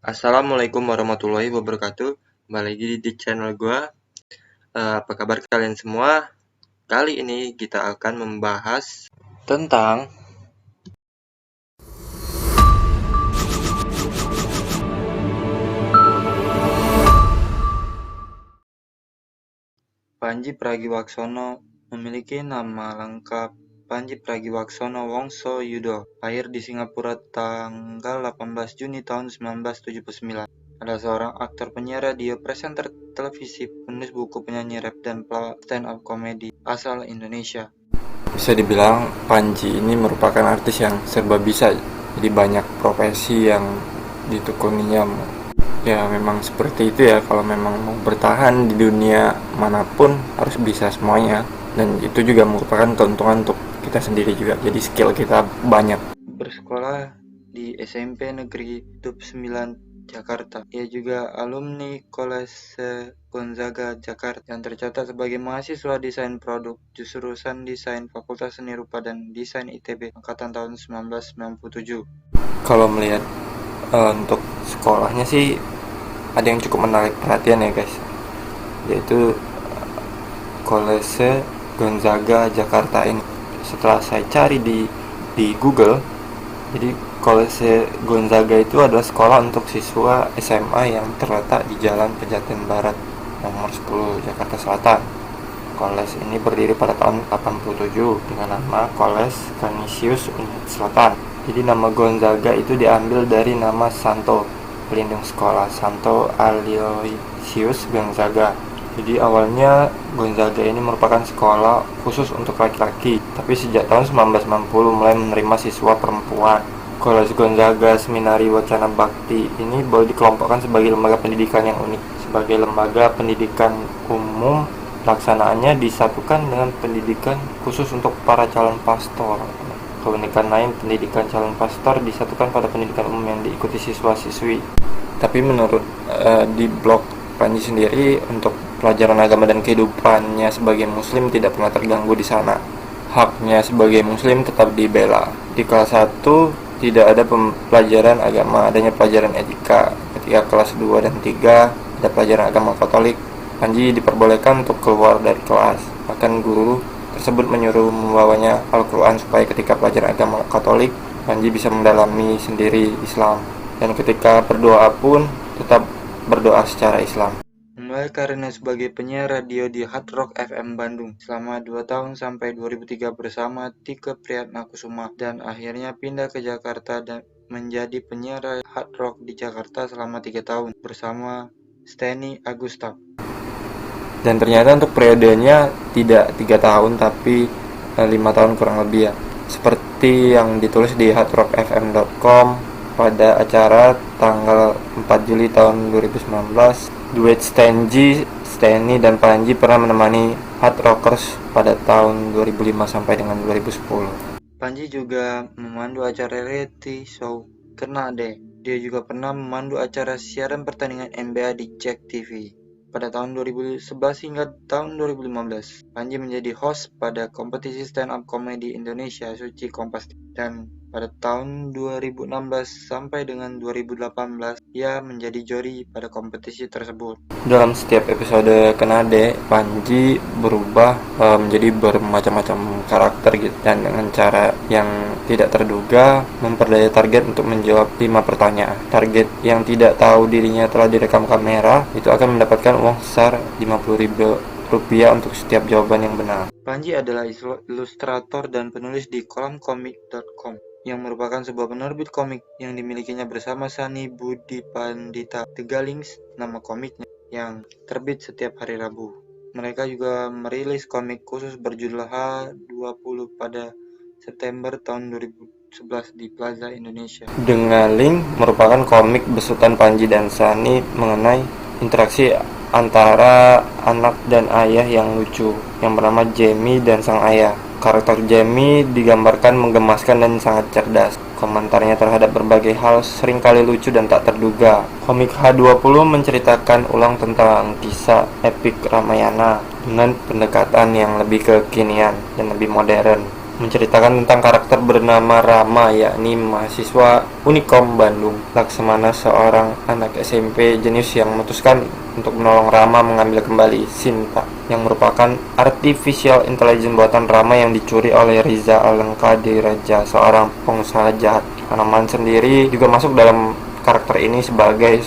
Assalamualaikum warahmatullahi wabarakatuh. Kembali lagi di channel gua. Apa kabar kalian semua? Kali ini kita akan membahas tentang Pandji Pragiwaksono. Memiliki nama lengkap Pandji Pragiwaksono Wongso Yudo. Lahir di Singapura tanggal 18 Juni tahun 1979. Adalah seorang aktor, penyiar radio, presenter televisi, penulis buku, penyanyi rap, dan pelawak stand up comedy asal Indonesia. Bisa dibilang Pandji ini merupakan artis yang serba bisa, jadi banyak profesi yang ditekuninya. Ya memang seperti itu ya, kalau memang mau bertahan di dunia manapun harus bisa semuanya, dan itu juga merupakan keuntungan untuk kita sendiri juga, jadi skill kita banyak. Bersekolah di SMP Negeri Tup 9 Jakarta. Ia juga alumni Kolese Gonzaga Jakarta yang tercatat sebagai mahasiswa desain produk jurusan Desain Fakultas Seni Rupa dan Desain ITB angkatan tahun 1997. Kalau melihat untuk sekolahnya sih ada yang cukup menarik perhatian ya guys, yaitu Kolese Gonzaga Jakarta ini. Setelah saya cari di Google, jadi Kolese Gonzaga itu adalah sekolah untuk siswa SMA yang terletak di Jalan Pejaten Barat nomor 10 Jakarta Selatan. Koles ini berdiri pada tahun 87 dengan nama Koles Canisius Unit Selatan. Jadi nama Gonzaga itu diambil dari nama Santo pelindung sekolah, Santo Aloysius Gonzaga. Jadi awalnya Gonzaga ini merupakan sekolah khusus untuk laki-laki, tapi sejak tahun 1990 mulai menerima siswa perempuan. Koles Gonzaga Seminari Wacana Bakti ini boleh dikelompokkan sebagai lembaga pendidikan yang unik. Sebagai lembaga pendidikan umum, pelaksanaannya disatukan dengan pendidikan khusus untuk para calon pastor. Keunikan lain, pendidikan calon pastor disatukan pada pendidikan umum yang diikuti siswa-siswi. Tapi menurut di blog Pandji sendiri, untuk pelajaran agama dan kehidupannya sebagai muslim tidak pernah terganggu di sana. Haknya sebagai muslim tetap dibela. Di kelas 1 tidak ada pelajaran agama, adanya pelajaran etika. Ketika kelas 2 dan 3 ada pelajaran agama Katolik. Pandji diperbolehkan untuk keluar dari kelas. Bahkan guru tersebut menyuruh membawanya Al-Quran supaya ketika pelajaran agama Katolik, Pandji bisa mendalami sendiri Islam. Dan ketika berdoa pun tetap berdoa secara Islam. Mulai karirnya sebagai penyiar radio di Hard Rock FM Bandung selama 2 tahun sampai 2003 bersama Tike Priatnakusuma, dan akhirnya pindah ke Jakarta dan menjadi penyiar Hard Rock di Jakarta selama 3 tahun bersama Steny Agusta. Dan ternyata untuk periodenya tidak 3 tahun tapi 5 tahun kurang lebih ya. Seperti yang ditulis di hardrockfm.com pada acara tanggal 4 Juli tahun 2019, duet Steny dan Pandji pernah menemani Hard Rockers pada tahun 2005 sampai dengan 2010. Pandji juga memandu acara reality show Kenade. Dia juga pernah memandu acara siaran pertandingan NBA di Jack TV. Pada tahun 2011 hingga tahun 2015, Pandji menjadi host pada kompetisi stand up comedy Indonesia Suci Kompas, dan pada tahun 2016 sampai dengan 2018 ia menjadi juri pada kompetisi tersebut. Dalam setiap episode Kenade, Pandji berubah menjadi bermacam-macam karakter gitu, dan dengan cara yang tidak terduga memperdaya target untuk menjawab 5 pertanyaan. Target yang tidak tahu dirinya telah direkam kamera itu akan mendapatkan uang sebesar Rp50.000 untuk setiap jawaban yang benar. Pandji adalah ilustrator dan penulis di kolomkomik.com yang merupakan sebuah penerbit komik yang dimilikinya bersama Sani Budi Pandita. The Galings nama komiknya, yang terbit setiap hari Rabu. Mereka juga merilis komik khusus berjudul H20 pada September tahun 2011 di Plaza Indonesia. Dengaling merupakan komik besutan Pandji dan Sani mengenai interaksi antara anak dan ayah yang lucu yang bernama Jamie dan sang ayah. Karakter Jamie digambarkan menggemaskan dan sangat cerdas. Komentarnya terhadap berbagai hal seringkali lucu dan tak terduga. Komik H20 menceritakan ulang tentang kisah epik Ramayana dengan pendekatan yang lebih kekinian dan lebih modern. menceritakan tentang karakter bernama Rama, yakni mahasiswa Unikom Bandung. Laksamana, seorang anak SMP jenius yang memutuskan untuk menolong Rama mengambil kembali Sinta, yang merupakan artificial intelligence buatan Rama yang dicuri oleh Riza Alengka-Diraja, seorang pengusaha jahat. Hanaman sendiri juga masuk dalam karakter ini sebagai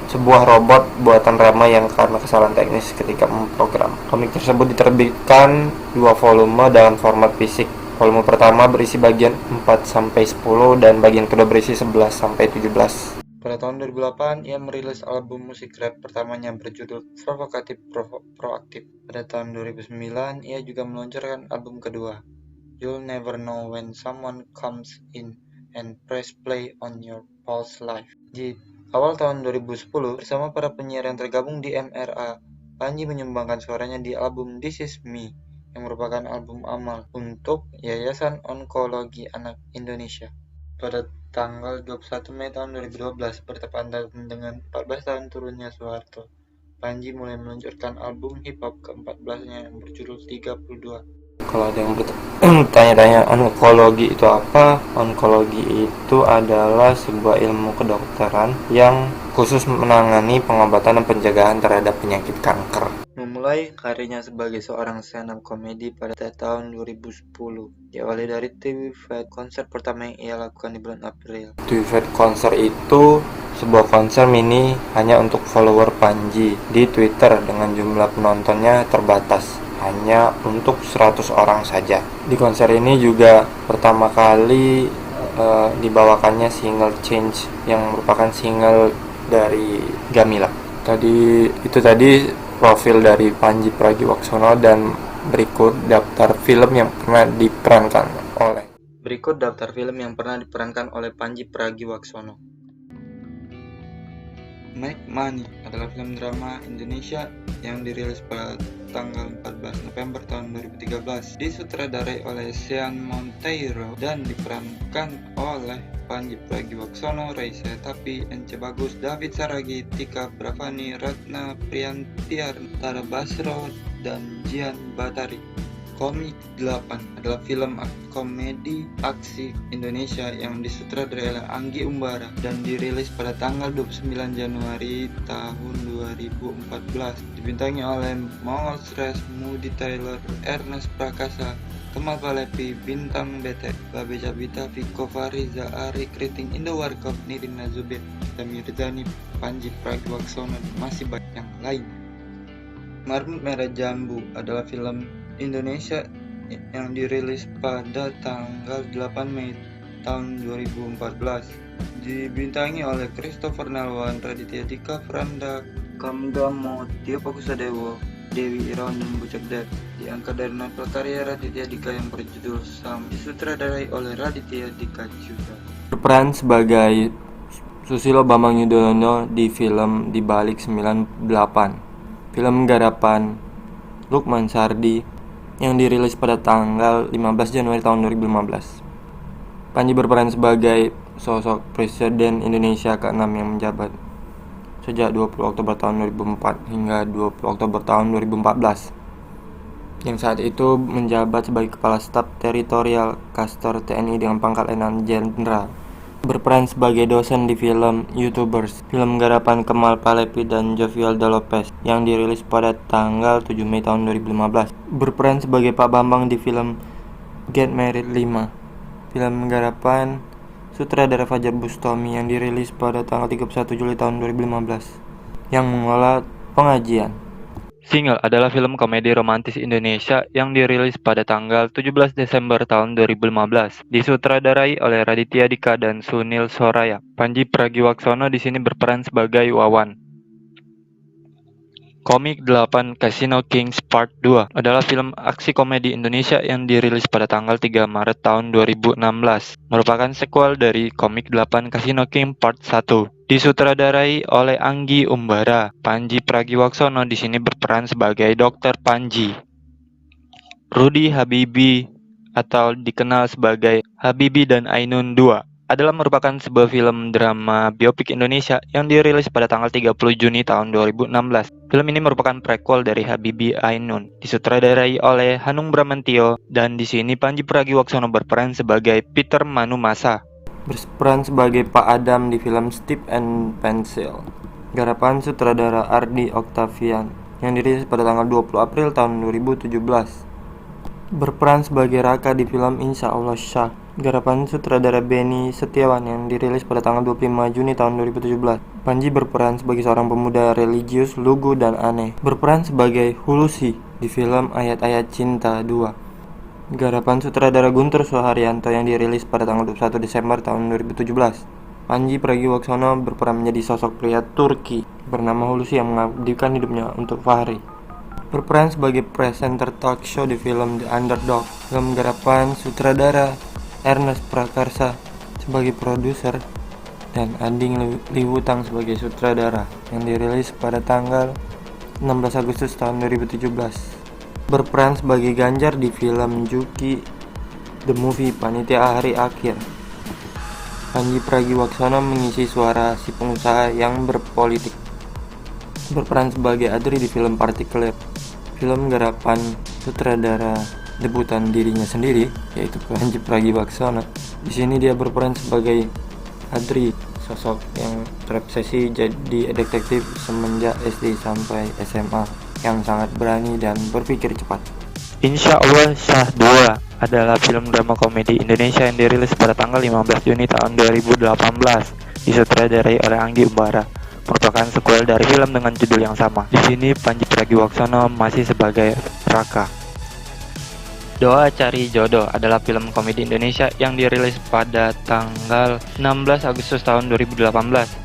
sebuah robot buatan Rama yang karena kesalahan teknis ketika memprogram. Komik tersebut diterbitkan 2 volume dalam format fisik. Volume pertama berisi bagian 4-10 dan bagian kedua berisi 11-17. Pada tahun 2008, ia merilis album musik rap pertamanya berjudul Provokatif Proaktif. Pada tahun 2009, ia juga meluncurkan album kedua, You'll Never Know When Someone Comes In and Press Play on Your Pulse Life. Di awal tahun 2010, bersama para penyiar yang tergabung di MRA, Panji menyumbangkan suaranya di album This Is Me, yang merupakan album amal untuk Yayasan Onkologi Anak Indonesia. Pada tanggal 21 Mei tahun 2012, bertepatan dengan 14 tahun turunnya Soeharto, Panji mulai meluncurkan album hip hop ke-14-nya yang berjudul 32. Kalau ada yang bertanya-tanya onkologi itu apa? Onkologi itu adalah sebuah ilmu kedokteran yang khusus menangani pengobatan dan pencegahan terhadap penyakit kanker. Memulai karirnya sebagai seorang stand-up komedi pada tahun 2010, diawali dari TV Fed, konser pertama yang ia lakukan di bulan April. TV Fed konser itu sebuah konser mini hanya untuk follower Panji di Twitter dengan jumlah penontonnya terbatas, hanya untuk 100 orang saja. Di konser ini juga pertama kali dibawakannya single Change yang merupakan single dari Gamila. Tadi profil dari Panji Pragiwaksono, dan berikut daftar film yang pernah diperankan oleh Panji Pragiwaksono. Make Money adalah film drama Indonesia yang dirilis pada tanggal 14 November tahun 2013, disutradarai oleh Sean Monteiro dan diperankan oleh Panji Pragiwaksono, Raisa Tapi, Ence Bagus, David Saragi, Tika Bravani, Ratna Priyantiar, Tara Basro, dan Jian Batari. Komik 8 adalah film komedi aksi Indonesia yang disutradarai oleh Anggi Umbara dan dirilis pada tanggal 29 Januari tahun 2014. Dibintangi oleh Mongol Stress, Moody Taylor, Ernest Prakasa, Kemal Palevi, Bintang Bete, Babe Cabita, Viko Fariza, Ari Kriting, Indo Warkop, Nirina Zubir, Mirzani, Panji Pragiwaksono, dan masih banyak yang lainnya. Marmut Merah Jambu adalah film Indonesia yang dirilis pada tanggal 8 Mei tahun 2014. Dibintangi oleh Christopher Nalwan, Raditya Dika, Franda Kamdamo, Tio Pakusadewo, Dewi Irawan, dan Bucek Dev. Diangkat dari novel karya Raditya Dika yang berjudul Sam, disutradarai oleh Raditya Dika juga. Berperan sebagai Susilo Bambang Yudhoyono di film Di Balik 98, film garapan Lukman Sardi yang dirilis pada tanggal 15 Januari tahun 2015. Panji berperan sebagai sosok Presiden Indonesia ke-6 yang menjabat sejak 20 Oktober tahun 2004 hingga 20 Oktober tahun 2014, yang saat itu menjabat sebagai Kepala Staf Teritorial Kastor TNI dengan pangkat Letnan Jenderal. Berperan sebagai dosen di film YouTubers, film garapan Kemal Palevi dan Jovialdo Lopez yang dirilis pada tanggal 7 Mei tahun 2015. Berperan sebagai Pak Bambang di film Get Married 5, film garapan sutradara Fajar Bustami yang dirilis pada tanggal 31 Juli tahun 2015, yang mengolah pengajian. Single adalah film komedi romantis Indonesia yang dirilis pada tanggal 17 Desember tahun 2015, disutradarai oleh Raditya Dika dan Sunil Soraya. Panji Pragiwaksono di sini berperan sebagai Wawan. Komik 8 Casino Kings Part 2 adalah film aksi komedi Indonesia yang dirilis pada tanggal 3 Maret tahun 2016, merupakan sequel dari Komik 8 Casino King Part 1. Disutradarai oleh Anggi Umbara. Panji Pragiwaksono di sini berperan sebagai Dr. Panji. Rudy Habibi atau dikenal sebagai Habibi dan Ainun 2 adalah merupakan sebuah film drama biopik Indonesia yang dirilis pada tanggal 30 Juni tahun 2016. Film ini merupakan prequel dari Habibie Ainun, disutradarai oleh Hanung Bramantyo, dan di sini Panji Pragiwaksono berperan sebagai Peter Manumasa. Berperan sebagai Pak Adam di film Stip and Pencil. Garapan sutradara Ardi Octavian yang dirilis pada tanggal 20 April tahun 2017. Berperan sebagai Raka di film Insya Allah Syah. Garapan sutradara Benny Setiawan yang dirilis pada tanggal 25 Juni tahun 2017. Panji berperan sebagai seorang pemuda religius, lugu, dan aneh. Berperan sebagai Hulusi di film Ayat-Ayat Cinta 2. Garapan sutradara Guntur Suharyanto yang dirilis pada tanggal 21 Desember tahun 2017. Panji Pragiwaksono berperan menjadi sosok pria Turki bernama Hulusi yang mengabdikan hidupnya untuk Fahri. Berperan sebagai presenter talk show di film The Underdog. Film garapan sutradara Ernest Prakarsa sebagai produser dan Anding Liwutang sebagai sutradara yang dirilis pada tanggal 16 Agustus tahun 2017. Berperan sebagai Ganjar di film Juki The Movie Panitia Hari Akhir. Panji Pragiwaksono mengisi suara si pengusaha yang berpolitik. Berperan sebagai Adri di film Partikelir, film garapan sutradara debutan dirinya sendiri, yaitu Panji Pragiwaksono. Di sini dia berperan sebagai Adri, sosok yang terobsesi jadi detektif semenjak SD sampai SMA, yang sangat berani dan berpikir cepat. Insya Allah Syah 2 adalah film drama komedi Indonesia yang dirilis pada tanggal 15 Juni tahun 2018, disutradarai oleh Anggi Umbara. Merupakan sequel dari film dengan judul yang sama. Di sini Panji Pragiwaksono masih sebagai Raka. Doa Cari Jodoh adalah film komedi Indonesia yang dirilis pada tanggal 16 Agustus tahun 2018,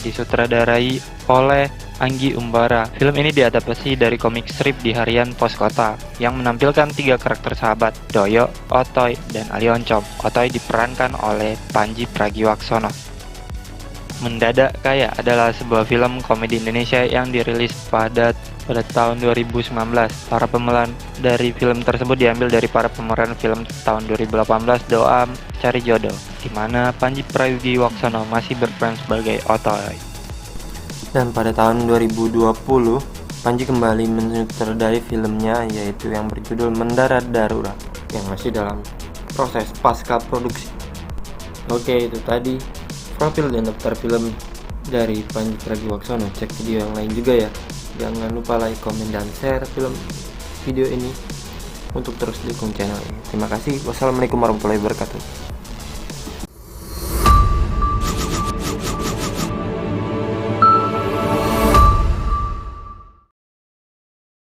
disutradarai oleh Anggi Umbara. Film ini diadaptasi dari komik strip di harian Pos Kota yang menampilkan 3 karakter sahabat, Doyo, Otoy, dan Alioncom. Otoy diperankan oleh Panji Pragiwaksono. Mendadak Kaya adalah sebuah film komedi Indonesia yang dirilis pada tahun 2019. Para pemeran dari film tersebut diambil dari para pemeran film tahun 2018 Doa Cari Jodoh, di mana Panji Pragiwaksono masih berperan sebagai Otoy. Dan pada tahun 2020, Panji kembali menyutradarai filmnya, yaitu yang berjudul Mendarat Darurat, yang masih dalam proses pasca produksi. Oke, itu tadi profil dan daftar film dari Panji Pragiwaksono. Cek video yang lain juga ya. Jangan lupa like, komen, dan share video ini untuk terus dukung channel ini. Terima kasih. Wassalamualaikum warahmatullahi wabarakatuh.